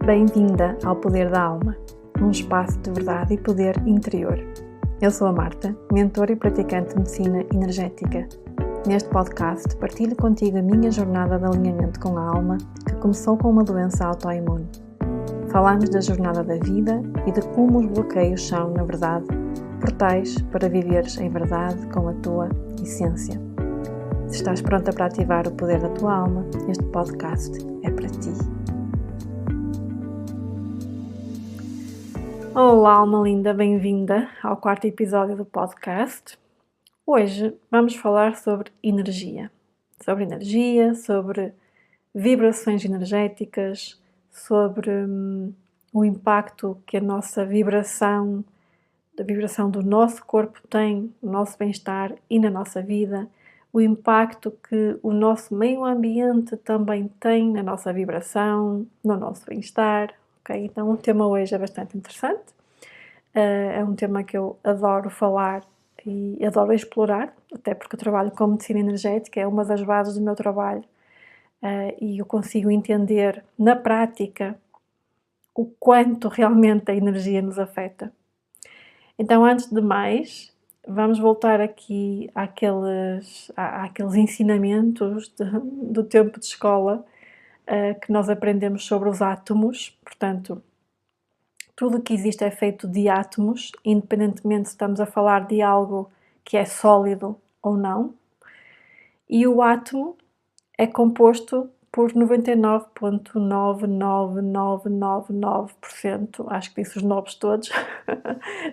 Bem-vinda ao Poder da Alma, um espaço de verdade e poder interior. Eu sou a Marta, mentora e praticante de medicina energética. Neste podcast partilho contigo a minha jornada de alinhamento com a alma, que começou com uma doença autoimune. Falamos da jornada da vida e de como os bloqueios são, na verdade, portais para viveres em verdade com a tua essência. Se estás pronta para ativar o poder da tua alma, este podcast é para ti. Olá, alma linda, bem-vinda ao quarto episódio do podcast. Hoje vamos falar sobre energia, sobre vibrações energéticas, sobre o impacto que a nossa vibração, a vibração do nosso corpo tem no nosso bem-estar e na nossa vida, o impacto que o nosso meio ambiente também tem na nossa vibração, no nosso bem-estar. Okay? Então o tema hoje é bastante interessante, é um tema que eu adoro falar e adoro explorar, até porque eu trabalho com medicina energética, é uma das bases do meu trabalho, e eu consigo entender na prática o quanto realmente a energia nos afeta. Então, antes de mais, vamos voltar aqui àqueles ensinamentos do tempo de escola, que nós aprendemos sobre os átomos. Portanto, tudo o que existe é feito de átomos, independentemente se estamos a falar de algo que é sólido ou não. E o átomo é composto por 99,99999%, acho que disse os novos todos,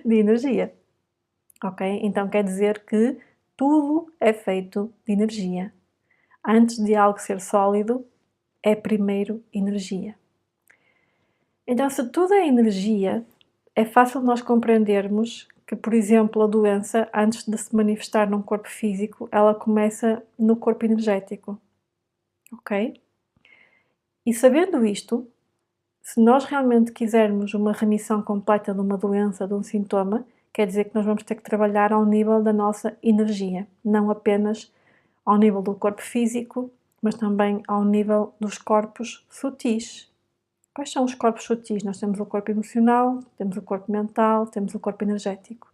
de energia. Ok? Então quer dizer que tudo é feito de energia. Antes de algo ser sólido, é primeiro energia. Então, se tudo é energia, é fácil nós compreendermos que, por exemplo, a doença, antes de se manifestar num corpo físico, ela começa no corpo energético. Ok? E sabendo isto, se nós realmente quisermos uma remissão completa de uma doença, de um sintoma, quer dizer que nós vamos ter que trabalhar ao nível da nossa energia, não apenas ao nível do corpo físico, mas também ao nível dos corpos sutis. Quais são os corpos sutis? Nós temos o corpo emocional, temos o corpo mental, temos o corpo energético,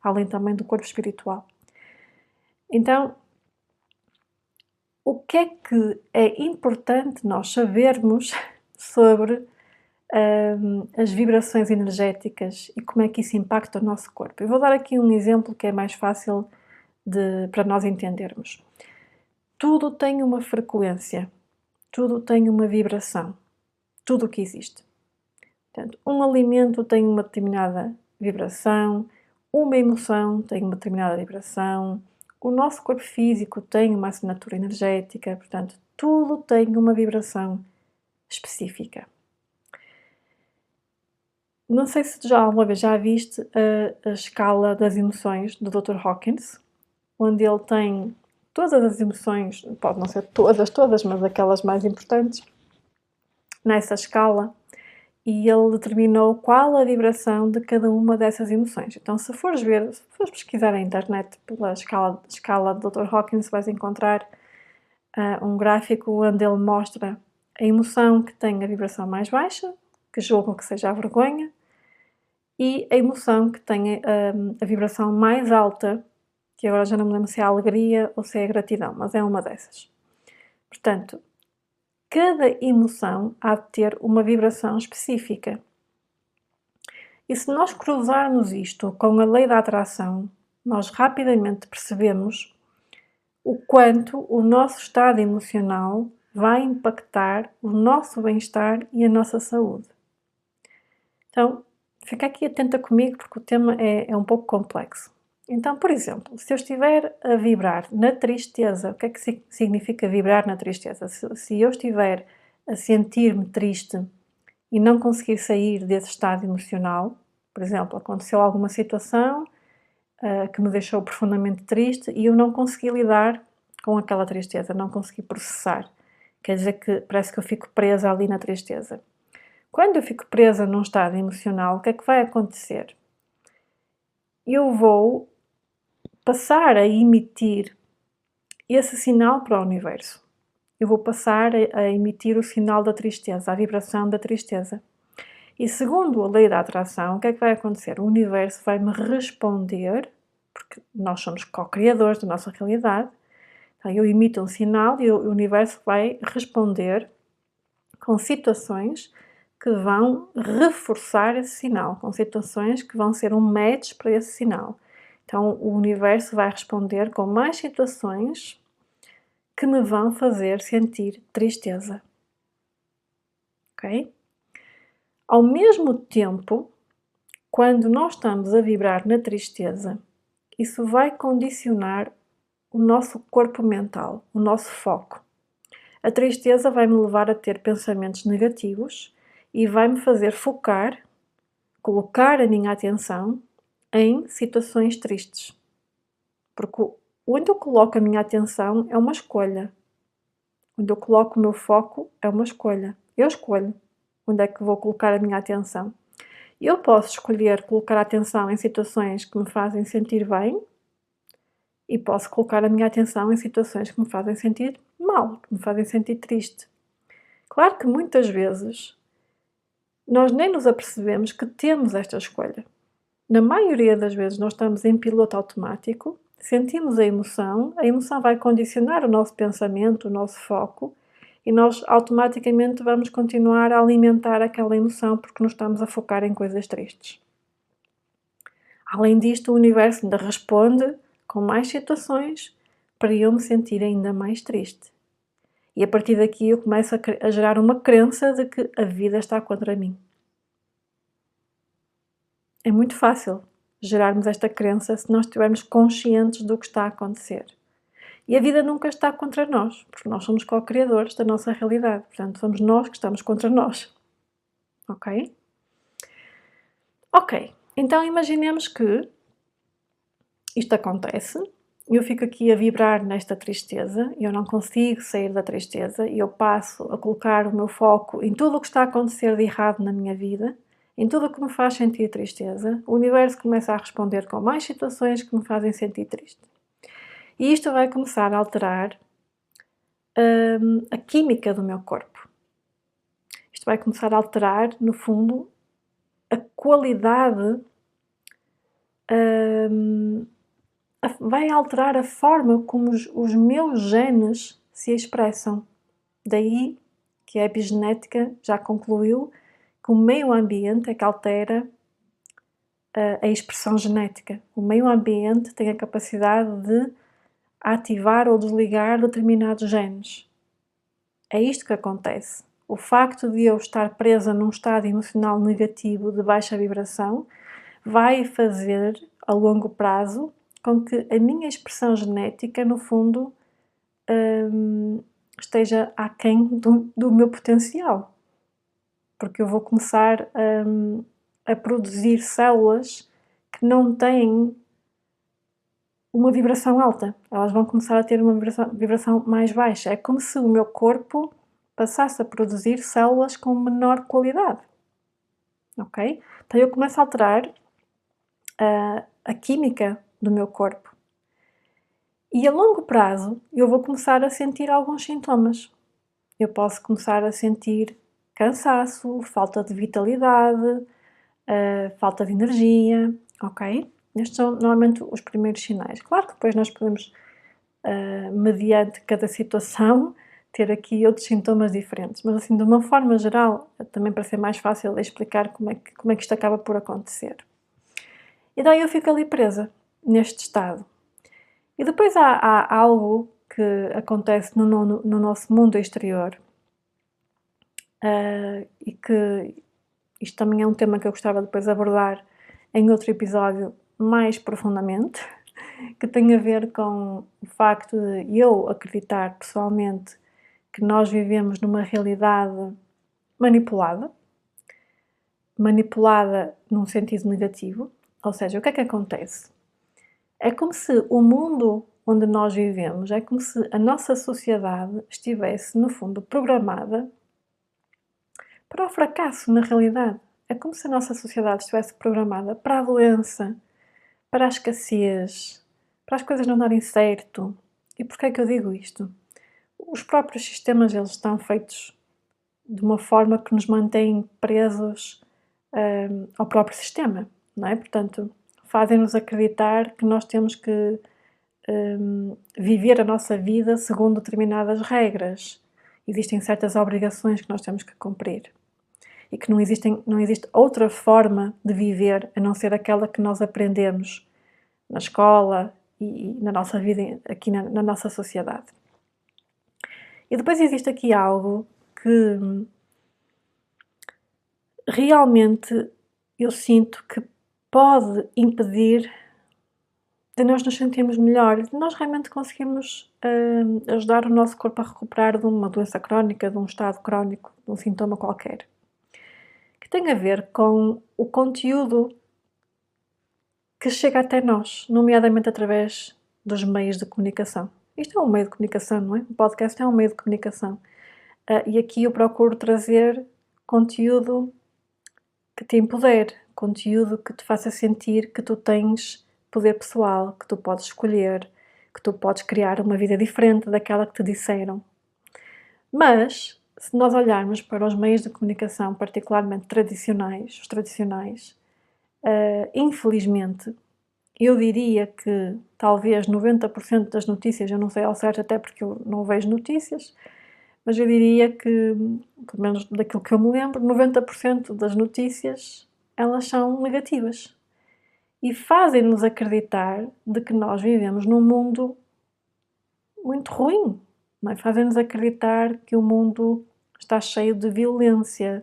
além também do corpo espiritual. Então, o que é importante nós sabermos sobre as vibrações energéticas e como é que isso impacta o nosso corpo? Eu vou dar aqui um exemplo que é mais fácil para nós entendermos. Tudo tem uma frequência, tudo tem uma vibração, tudo o que existe. Portanto, um alimento tem uma determinada vibração, uma emoção tem uma determinada vibração, o nosso corpo físico tem uma assinatura energética, portanto, tudo tem uma vibração específica. Não sei se já alguma vez já viste a escala das emoções do Dr. Hawkins, onde ele tem todas as emoções, pode não ser todas, mas aquelas mais importantes, nessa escala, e ele determinou qual a vibração de cada uma dessas emoções. Então, se fores pesquisar na internet pela escala do Dr. Hawkins, vais encontrar um gráfico onde ele mostra a emoção que tem a vibração mais baixa, que julgam que seja a vergonha, e a emoção que tem a vibração mais alta, que agora já não me lembro se é a alegria ou se é a gratidão, mas é uma dessas. Portanto, cada emoção há de ter uma vibração específica. E se nós cruzarmos isto com a lei da atração, nós rapidamente percebemos o quanto o nosso estado emocional vai impactar o nosso bem-estar e a nossa saúde. Então, fica aqui atenta comigo porque o tema é um pouco complexo. Então, por exemplo, se eu estiver a vibrar na tristeza, o que é que significa vibrar na tristeza? Se eu estiver a sentir-me triste e não conseguir sair desse estado emocional, por exemplo, aconteceu alguma situação que me deixou profundamente triste e eu não consegui lidar com aquela tristeza, não consegui processar. Quer dizer que parece que eu fico presa ali na tristeza. Quando eu fico presa num estado emocional, o que é que vai acontecer? Eu vou passar a emitir esse sinal para o universo. eu vou passar a emitir o sinal da tristeza, a vibração da tristeza. E segundo a lei da atração, o que é que vai acontecer? O universo vai-me responder, porque nós somos co-criadores da nossa realidade. Então, eu emito um sinal e o universo vai responder com situações que vão reforçar esse sinal, com situações que vão ser um match para esse sinal. Então, o universo vai responder com mais situações que me vão fazer sentir tristeza. Ok? Ao mesmo tempo, quando nós estamos a vibrar na tristeza, isso vai condicionar o nosso corpo mental, o nosso foco. A tristeza vai-me levar a ter pensamentos negativos e vai-me fazer focar, colocar a minha atenção em situações tristes. Porque onde eu coloco a minha atenção é uma escolha. Onde eu coloco o meu foco é uma escolha. Eu escolho onde é que vou colocar a minha atenção. Eu posso escolher colocar a atenção em situações que me fazem sentir bem e posso colocar a minha atenção em situações que me fazem sentir mal, que me fazem sentir triste. Claro que muitas vezes nós nem nos apercebemos que temos esta escolha. Na maioria das vezes nós estamos em piloto automático, sentimos a emoção vai condicionar o nosso pensamento, o nosso foco, e nós automaticamente vamos continuar a alimentar aquela emoção porque nos estamos a focar em coisas tristes. Além disto, o universo ainda responde com mais situações para eu me sentir ainda mais triste. E a partir daqui eu começo a gerar uma crença de que a vida está contra mim. É muito fácil gerarmos esta crença se nós estivermos conscientes do que está a acontecer. E a vida nunca está contra nós, porque nós somos co-criadores da nossa realidade. Portanto, somos nós que estamos contra nós. Ok? Ok, então imaginemos que isto acontece, eu fico aqui a vibrar nesta tristeza, eu não consigo sair da tristeza e eu passo a colocar o meu foco em tudo o que está a acontecer de errado na minha vida, em tudo o que me faz sentir tristeza. O universo começa a responder com mais situações que me fazem sentir triste. E isto vai começar a alterar a química do meu corpo. Isto vai começar a alterar, no fundo, a qualidade, vai alterar a forma como os meus genes se expressam. Daí que a epigenética já concluiu que o meio ambiente é que altera a expressão genética. O meio ambiente tem a capacidade de ativar ou desligar determinados genes. É isto que acontece. O facto de eu estar presa num estado emocional negativo de baixa vibração vai fazer, a longo prazo, com que a minha expressão genética, no fundo, esteja aquém do meu potencial. Porque eu vou começar a produzir células que não têm uma vibração alta. Elas vão começar a ter uma vibração mais baixa. É como se o meu corpo passasse a produzir células com menor qualidade. Ok? Então eu começo a alterar a química do meu corpo. E a longo prazo eu vou começar a sentir alguns sintomas. Eu posso começar a sentir cansaço, falta de vitalidade, falta de energia, ok? Estes são normalmente os primeiros sinais. Claro que depois nós podemos, mediante cada situação, ter aqui outros sintomas diferentes, mas assim, de uma forma geral, também para ser mais fácil de explicar como é que isto acaba por acontecer. E daí eu fico ali presa, neste estado. E depois há algo que acontece no nosso mundo exterior, e que isto também é um tema que eu gostava depois de abordar em outro episódio mais profundamente, que tem a ver com o facto de eu acreditar pessoalmente que nós vivemos numa realidade manipulada num sentido negativo. Ou seja, o que é que acontece? É como se o mundo onde nós vivemos, é como se a nossa sociedade estivesse, no fundo, programada para o fracasso, na realidade. É como se a nossa sociedade estivesse programada para a doença, para a escassez, para as coisas não darem certo. E porquê é que eu digo isto? os próprios sistemas, eles estão feitos de uma forma que nos mantém presos, ao próprio sistema, não é? Portanto, fazem-nos acreditar que nós temos que, viver a nossa vida segundo determinadas regras. Existem certas obrigações que nós temos que cumprir e que não existe outra forma de viver a não ser aquela que nós aprendemos na escola e na nossa vida aqui na nossa sociedade. E depois existe aqui algo que realmente eu sinto que pode impedir de nós nos sentirmos melhor, de nós realmente conseguirmos ajudar o nosso corpo a recuperar de uma doença crónica, de um estado crónico, de um sintoma qualquer. Que tem a ver com o conteúdo que chega até nós, nomeadamente através dos meios de comunicação. Isto é um meio de comunicação, não é? O podcast é um meio de comunicação. E aqui eu procuro trazer conteúdo que te empodere, conteúdo que te faça sentir que tu tens poder pessoal, que tu podes escolher, que tu podes criar uma vida diferente daquela que te disseram. Mas, se nós olharmos para os meios de comunicação, particularmente tradicionais, os tradicionais, infelizmente, eu diria que talvez 90% das notícias, eu não sei ao certo até porque eu não vejo notícias, mas eu diria que, pelo menos daquilo que eu me lembro, 90% das notícias, elas são negativas. E fazem-nos acreditar de que nós vivemos num mundo muito ruim, não é? Fazem-nos acreditar que o mundo está cheio de violência,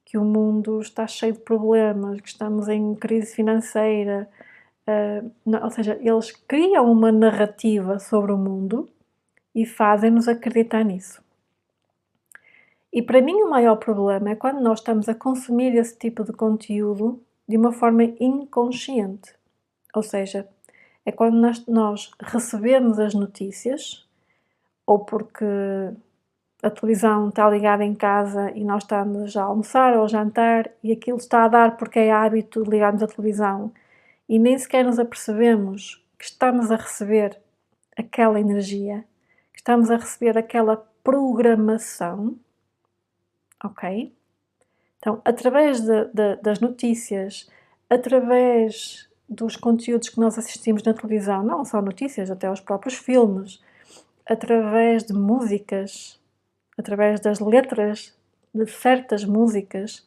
que o mundo está cheio de problemas, que estamos em crise financeira. Ou seja, eles criam uma narrativa sobre o mundo e fazem-nos acreditar nisso. E para mim o maior problema é quando nós estamos a consumir esse tipo de conteúdo de uma forma inconsciente. Ou seja, é quando nós recebemos as notícias, ou porque a televisão está ligada em casa e nós estamos a almoçar ou a jantar e aquilo está a dar porque é hábito de ligarmos a televisão e nem sequer nos apercebemos que estamos a receber aquela energia, que estamos a receber aquela programação, ok? Então, através das notícias, através dos conteúdos que nós assistimos na televisão, não só notícias, até os próprios filmes, através de músicas, através das letras de certas músicas,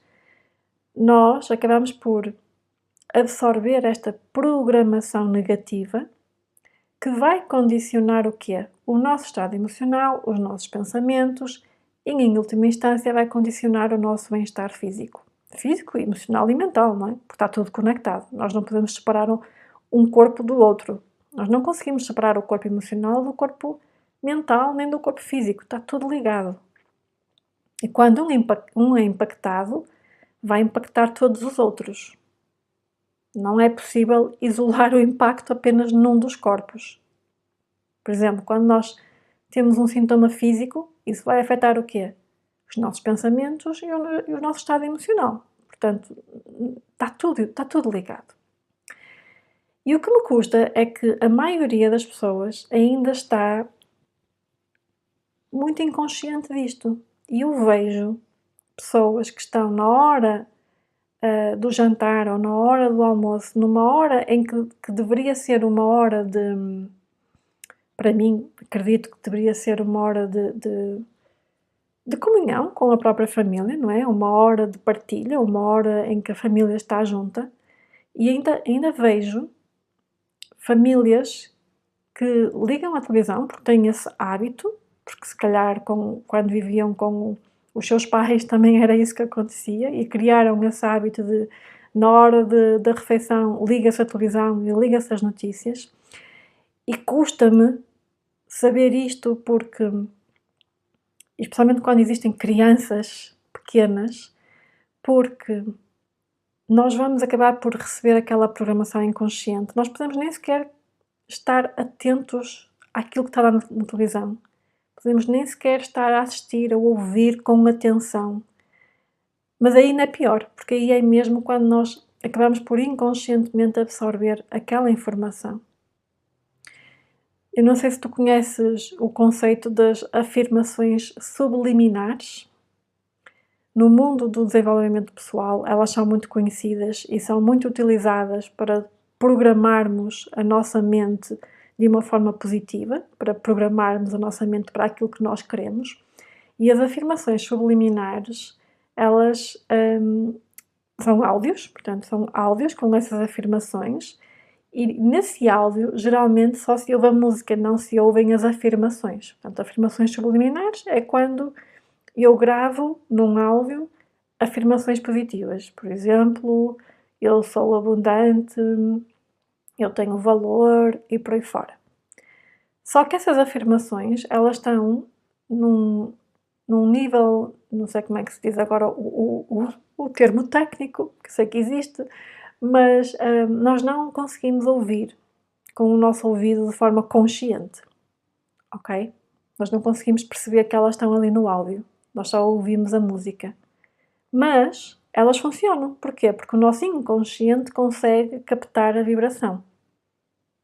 nós acabamos por absorver esta programação negativa que vai condicionar o quê? O nosso estado emocional, os nossos pensamentos e, em última instância, vai condicionar o nosso bem-estar físico. Físico, emocional e mental, não é? Porque está tudo conectado. Nós não podemos separar um corpo do outro. Nós não conseguimos separar o corpo emocional do corpo mental nem do corpo físico. Está tudo ligado. E quando um é impactado, vai impactar todos os outros. Não é possível isolar o impacto apenas num dos corpos. Por exemplo, quando nós temos um sintoma físico, isso vai afetar o quê? Os nossos pensamentos e o nosso estado emocional. Portanto, está tudo ligado. E o que me custa é que a maioria das pessoas ainda está muito inconsciente disto. E eu vejo pessoas que estão na hora do jantar ou na hora do almoço, numa hora em que deveria ser uma hora de... Para mim, acredito que deveria ser uma hora de comunhão com a própria família, não é? Uma hora de partilha, uma hora em que a família está junta. E ainda vejo famílias que ligam à televisão porque têm esse hábito, porque se calhar quando viviam com os seus pais também era isso que acontecia e criaram esse hábito de, na hora da refeição, liga-se a televisão e liga-se as notícias. E custa-me saber isto porque, especialmente quando existem crianças pequenas, porque nós vamos acabar por receber aquela programação inconsciente. Nós podemos nem sequer estar atentos àquilo que está lá na televisão. Podemos nem sequer estar a assistir, a ouvir com atenção. Mas aí ainda é pior, porque aí é mesmo quando nós acabamos por inconscientemente absorver aquela informação. Eu não sei se tu conheces o conceito das afirmações subliminares. No mundo do desenvolvimento pessoal, elas são muito conhecidas e são muito utilizadas para programarmos a nossa mente de uma forma positiva, para programarmos a nossa mente para aquilo que nós queremos. E as afirmações subliminares, elas são áudios, portanto, são áudios com essas afirmações, e nesse áudio, geralmente, só se ouve a música, não se ouvem as afirmações. Portanto, afirmações subliminares é quando eu gravo num áudio afirmações positivas. Por exemplo, eu sou abundante, eu tenho valor e por aí fora. Só que essas afirmações, elas estão num nível, não sei como é que se diz agora o termo técnico, que sei que existe, mas nós não conseguimos ouvir com o nosso ouvido de forma consciente, ok? Nós não conseguimos perceber que elas estão ali no áudio, nós só ouvimos a música. Mas elas funcionam, porquê? Porque o nosso inconsciente consegue captar a vibração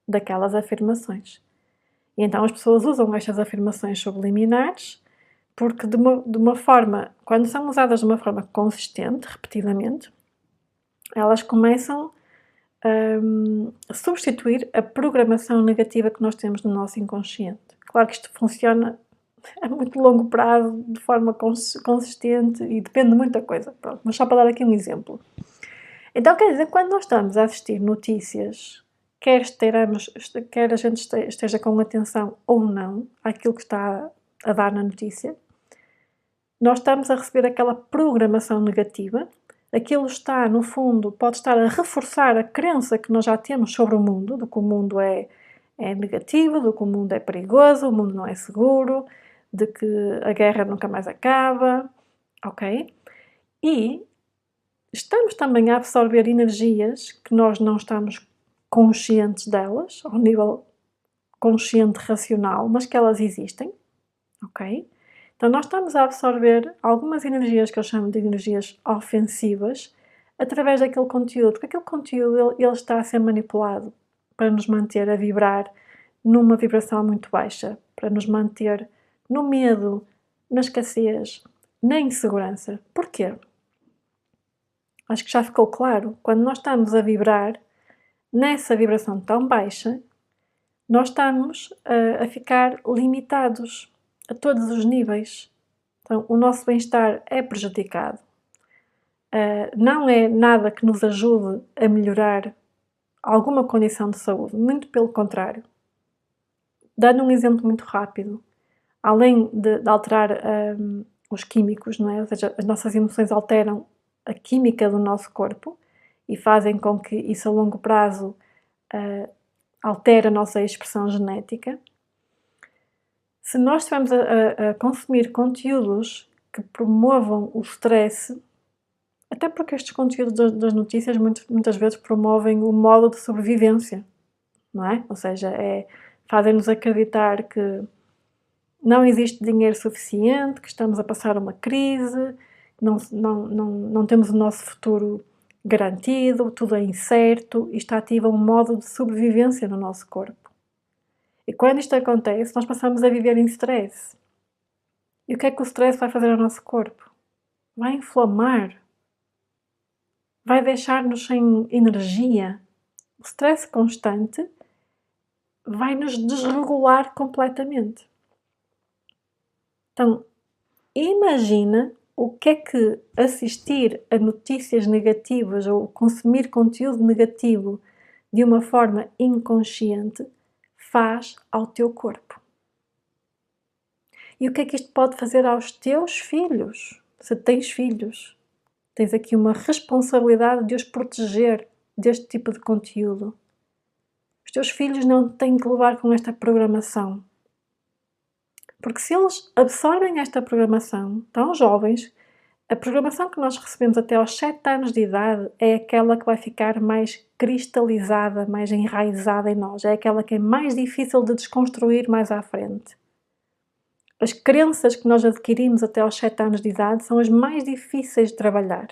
daquelas afirmações. E então as pessoas usam estas afirmações subliminares porque de uma forma, quando são usadas de uma forma consistente, repetidamente, elas começam a substituir a programação negativa que nós temos no nosso inconsciente. Claro que isto funciona a muito longo prazo, de forma consistente e depende de muita coisa. Pronto, mas só para dar aqui um exemplo. Então, quer dizer, quando nós estamos a assistir notícias, quer a gente esteja com atenção ou não àquilo que está a dar na notícia, nós estamos a receber aquela programação negativa. Aquilo está, no fundo, pode estar a reforçar a crença que nós já temos sobre o mundo, de que o mundo é negativo, de que o mundo é perigoso, o mundo não é seguro, de que a guerra nunca mais acaba, ok? E estamos também a absorver energias que nós não estamos conscientes delas, ao nível consciente racional, mas que elas existem, ok? Então nós estamos a absorver algumas energias que eu chamo de energias ofensivas através daquele conteúdo, porque aquele conteúdo ele está a ser manipulado para nos manter a vibrar numa vibração muito baixa, para nos manter no medo, na escassez, na insegurança. Porquê? Acho que já ficou claro. Quando nós estamos a vibrar nessa vibração tão baixa, nós estamos a ficar limitados a todos os níveis. Então, o nosso bem-estar é prejudicado. Não é nada que nos ajude a melhorar alguma condição de saúde, muito pelo contrário. Dando um exemplo muito rápido, além de alterar os químicos, não é? Ou seja, as nossas emoções alteram a química do nosso corpo e fazem com que isso a longo prazo altere a nossa expressão genética. Se nós estivermos a consumir conteúdos que promovam o stress, até porque estes conteúdos das notícias muitas vezes promovem o modo de sobrevivência, não é? Ou seja, fazem-nos acreditar que não existe dinheiro suficiente, que estamos a passar uma crise, não temos o nosso futuro garantido, tudo é incerto, isto ativa um modo de sobrevivência no nosso corpo. E quando isto acontece, nós passamos a viver em stress. E o que é que o stress vai fazer ao nosso corpo? Vai inflamar. Vai deixar-nos sem energia. O stress constante vai nos desregular completamente. Então, imagina o que é que assistir a notícias negativas ou consumir conteúdo negativo de uma forma inconsciente faz ao teu corpo. E o que é que isto pode fazer aos teus filhos? Se tens filhos, tens aqui uma responsabilidade de os proteger deste tipo de conteúdo. Os teus filhos não têm que levar com esta programação. Porque se eles absorvem esta programação, tão jovens, a programação que nós recebemos até aos 7 anos de idade é aquela que vai ficar mais cristalizada, mais enraizada em nós. É aquela que é mais difícil de desconstruir mais à frente. As crenças que nós adquirimos até aos 7 anos de idade são as mais difíceis de trabalhar.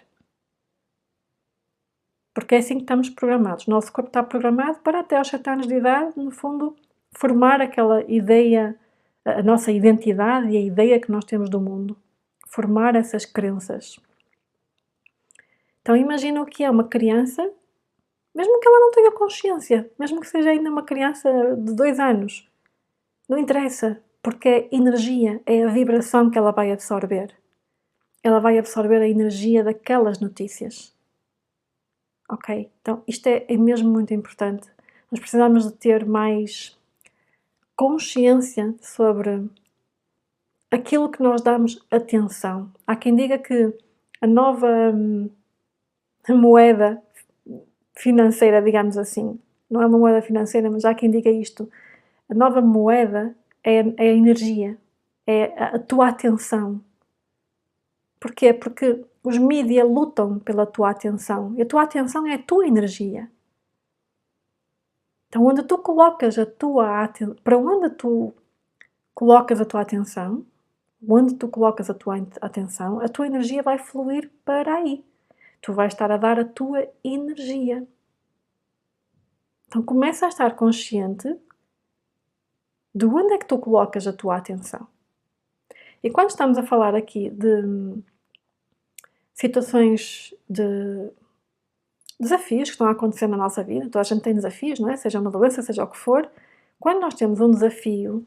Porque é assim que estamos programados. O nosso corpo está programado para até aos 7 anos de idade, no fundo, formar aquela ideia, a nossa identidade e a ideia que nós temos do mundo. Formar essas crenças. Então imagina o que é uma criança, mesmo que ela não tenha consciência, mesmo que seja ainda uma criança de 2 anos. Não interessa, porque é energia, é a vibração que ela vai absorver. Ela vai absorver a energia daquelas notícias. Ok? Então isto é mesmo muito importante. Nós precisamos de ter mais consciência sobre aquilo que nós damos atenção. Há quem diga que a nova moeda financeira, digamos assim, não é uma moeda financeira, mas há quem diga isto, a nova moeda é a energia, é a tua atenção. Porquê? Porque os mídias lutam pela tua atenção, e a tua atenção é a tua energia. Então, onde tu colocas a tua atenção, para onde tu colocas a tua atenção, onde tu colocas a tua atenção, a tua energia vai fluir para aí. Tu vais estar a dar a tua energia. Então começa a estar consciente de onde é que tu colocas a tua atenção. E quando estamos a falar aqui de situações de desafios que estão a acontecer na nossa vida, toda a gente tem desafios, não é? Seja uma doença, seja o que for. Quando nós temos um desafio,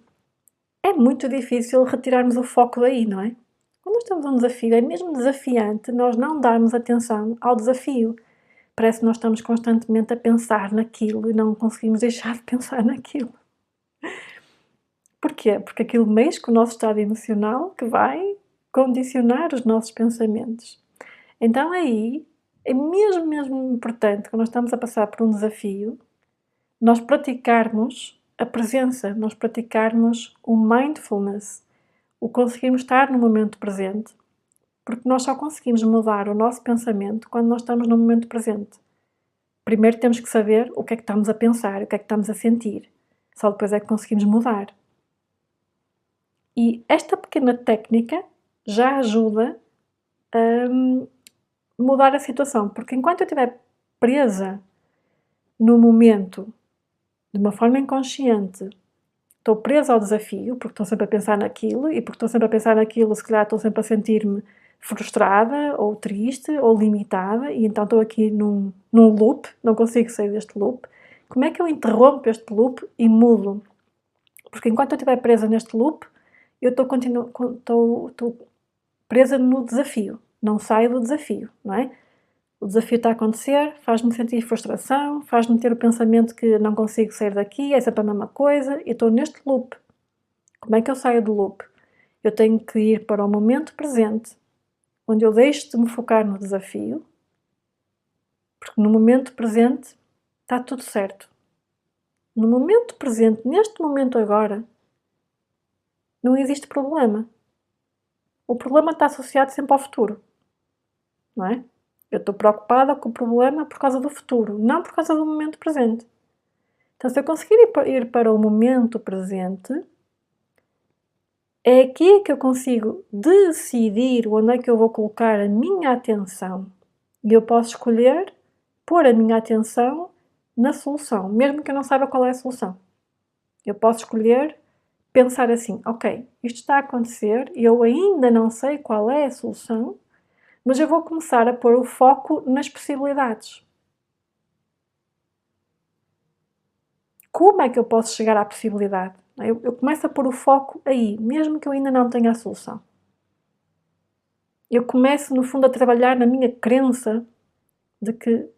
é muito difícil retirarmos o foco daí, não é? Quando nós temos um desafio, é mesmo desafiante nós não darmos atenção ao desafio. Parece que nós estamos constantemente a pensar naquilo e não conseguimos deixar de pensar naquilo. Porquê? Porque aquilo mexe com o nosso estado emocional que vai condicionar os nossos pensamentos. Então aí é mesmo importante, quando nós estamos a passar por um desafio, nós praticarmos a presença, nós praticarmos o mindfulness, o conseguirmos estar no momento presente, porque nós só conseguimos mudar o nosso pensamento quando nós estamos no momento presente. Primeiro temos que saber o que é que estamos a pensar, o que é que estamos a sentir. Só depois é que conseguimos mudar. E esta pequena técnica já ajuda a mudar a situação, porque enquanto eu estiver presa no momento, de uma forma inconsciente, estou presa ao desafio, porque estou sempre a pensar naquilo, e porque estou sempre a pensar naquilo, se calhar estou sempre a sentir-me frustrada, ou triste, ou limitada, e então estou aqui num loop, não consigo sair deste loop. Como é que eu interrompo este loop e mudo? Porque enquanto eu estiver presa neste loop, eu estou presa no desafio, não saio do desafio, não é? O desafio está a acontecer, faz-me sentir frustração, faz-me ter o pensamento que não consigo sair daqui, é sempre a mesma coisa, e estou neste loop. Como é que eu saio do loop? Eu tenho que ir para o momento presente, onde eu deixo de me focar no desafio, porque no momento presente está tudo certo. No momento presente, neste momento agora, não existe problema. O problema está associado sempre ao futuro, não é? Eu estou preocupada com o problema por causa do futuro, não por causa do momento presente. Então, se eu conseguir ir para o momento presente, é aqui que eu consigo decidir onde é que eu vou colocar a minha atenção. E eu posso escolher pôr a minha atenção na solução, mesmo que eu não saiba qual é a solução. Eu posso escolher pensar assim, ok, isto está a acontecer, eu ainda não sei qual é a solução, mas eu vou começar a pôr o foco nas possibilidades. Como é que eu posso chegar à possibilidade? Eu começo a pôr o foco aí, mesmo que eu ainda não tenha a solução. Eu começo, no fundo, a trabalhar na minha crença de que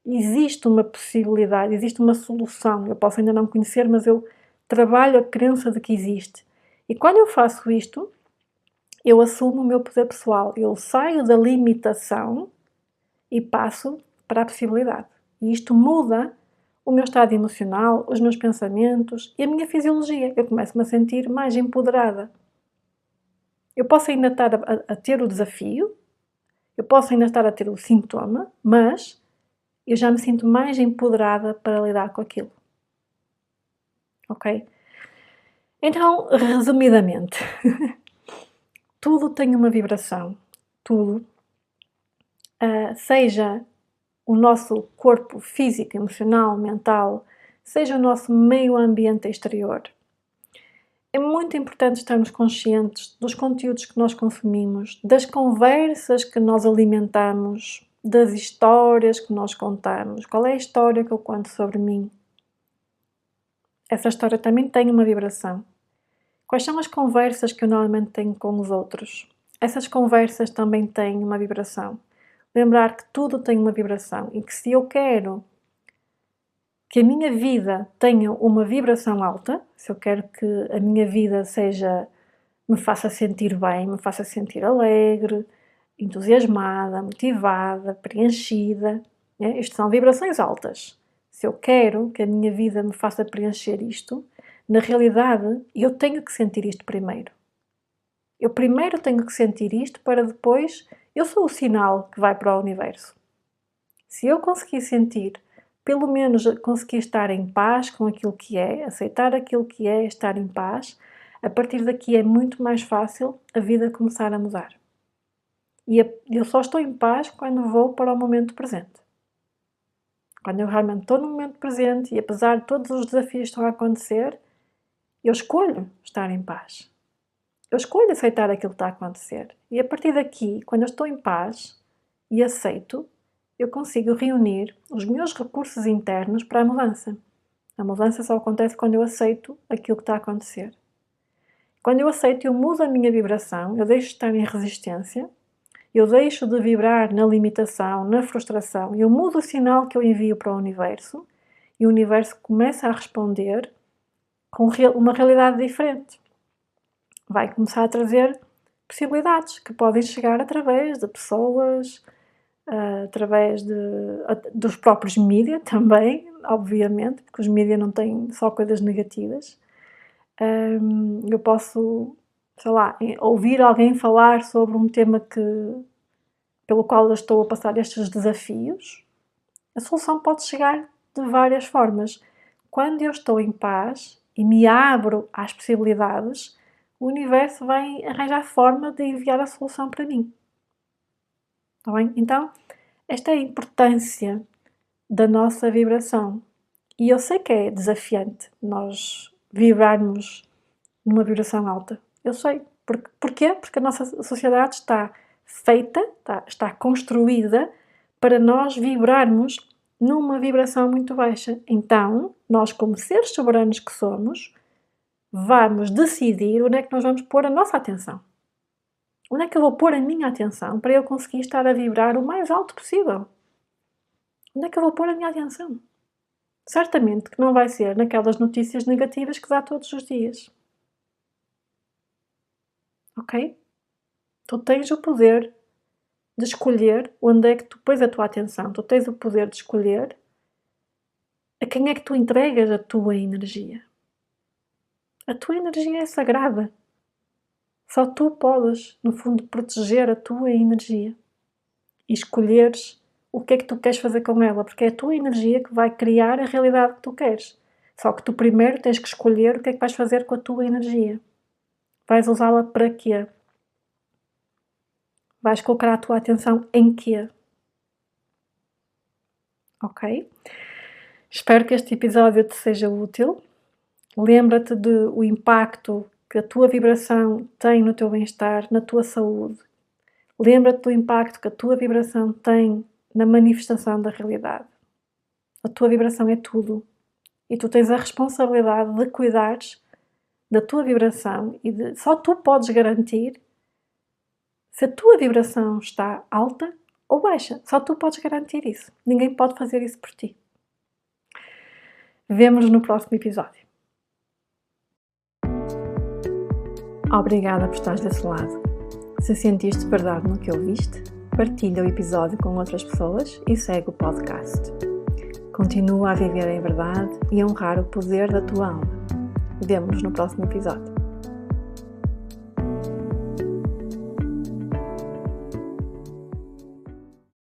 existe uma possibilidade, existe uma solução. Eu posso ainda não conhecer, mas eu trabalho a crença de que existe. E quando eu faço isto, eu assumo o meu poder pessoal. Eu saio da limitação e passo para a possibilidade. E isto muda o meu estado emocional, os meus pensamentos e a minha fisiologia. Eu começo-me a sentir mais empoderada. Eu posso ainda estar a ter o desafio, eu posso ainda estar a ter o sintoma, mas eu já me sinto mais empoderada para lidar com aquilo. Ok? Então, resumidamente, tudo tem uma vibração. Tudo. Seja o nosso corpo físico, emocional, mental, seja o nosso meio ambiente exterior. É muito importante estarmos conscientes dos conteúdos que nós consumimos, das conversas que nós alimentamos, das histórias que nós contamos. Qual é a história que eu conto sobre mim? Essa história também tem uma vibração. Quais são as conversas que eu normalmente tenho com os outros? Essas conversas também têm uma vibração. Lembrar que tudo tem uma vibração e que se eu quero que a minha vida tenha uma vibração alta, se eu quero que a minha vida me faça sentir bem, me faça sentir alegre, entusiasmada, motivada, preenchida, né? Isto são vibrações altas. Se eu quero que a minha vida me faça preencher isto, na realidade eu tenho que sentir isto primeiro. Eu primeiro tenho que sentir isto para depois... Eu sou o sinal que vai para o universo. Se eu conseguir sentir, pelo menos conseguir estar em paz com aquilo que é, aceitar aquilo que é, estar em paz, a partir daqui é muito mais fácil a vida começar a mudar. E eu só estou em paz quando vou para o momento presente. Quando eu realmente estou no momento presente e apesar de todos os desafios que estão a acontecer, eu escolho estar em paz. Eu escolho aceitar aquilo que está a acontecer. E a partir daqui, quando eu estou em paz e aceito, eu consigo reunir os meus recursos internos para a mudança. A mudança só acontece quando eu aceito aquilo que está a acontecer. Quando eu aceito, eu mudo a minha vibração, eu deixo de estar em resistência, eu deixo de vibrar na limitação, na frustração, eu mudo o sinal que eu envio para o universo e o universo começa a responder com uma realidade diferente. Vai começar a trazer possibilidades que podem chegar através de pessoas, através dos próprios mídia também, obviamente, porque os mídia não têm só coisas negativas. Eu posso, sei lá, ouvir alguém falar sobre um tema pelo qual eu estou a passar estes desafios. A solução pode chegar de várias formas. Quando eu estou em paz e me abro às possibilidades, o universo vai arranjar forma de enviar a solução para mim. Está bem? Então, esta é a importância da nossa vibração. E eu sei que é desafiante nós vibrarmos numa vibração alta. Eu sei. Porquê? Porque a nossa sociedade está feita, está construída para nós vibrarmos numa vibração muito baixa. Então, nós, como seres soberanos que somos, vamos decidir onde é que nós vamos pôr a nossa atenção. Onde é que eu vou pôr a minha atenção para eu conseguir estar a vibrar o mais alto possível? Onde é que eu vou pôr a minha atenção? Certamente que não vai ser naquelas notícias negativas que dá todos os dias. Ok? Tu tens o poder de escolher onde é que tu pões a tua atenção. Tu tens o poder de escolher a quem é que tu entregas a tua energia. A tua energia é sagrada. Só tu podes, no fundo, proteger a tua energia e escolheres o que é que tu queres fazer com ela, porque é a tua energia que vai criar a realidade que tu queres. Só que tu primeiro tens que escolher o que é que vais fazer com a tua energia. Vais usá-la para quê? Vais colocar a tua atenção em quê? Ok? Espero que este episódio te seja útil. Lembra-te do impacto que a tua vibração tem no teu bem-estar, na tua saúde. Lembra-te do impacto que a tua vibração tem na manifestação da realidade. A tua vibração é tudo. E tu tens a responsabilidade de cuidares da tua vibração e só tu podes garantir se a tua vibração está alta ou baixa. Só tu podes garantir isso. Ninguém pode fazer isso por ti. Vemo-nos no próximo episódio. Obrigada por estares desse lado. Se sentiste verdade no que ouviste, partilha o episódio com outras pessoas e segue o podcast. Continua a viver em verdade e a honrar o poder da tua alma. Vemo-nos no próximo episódio.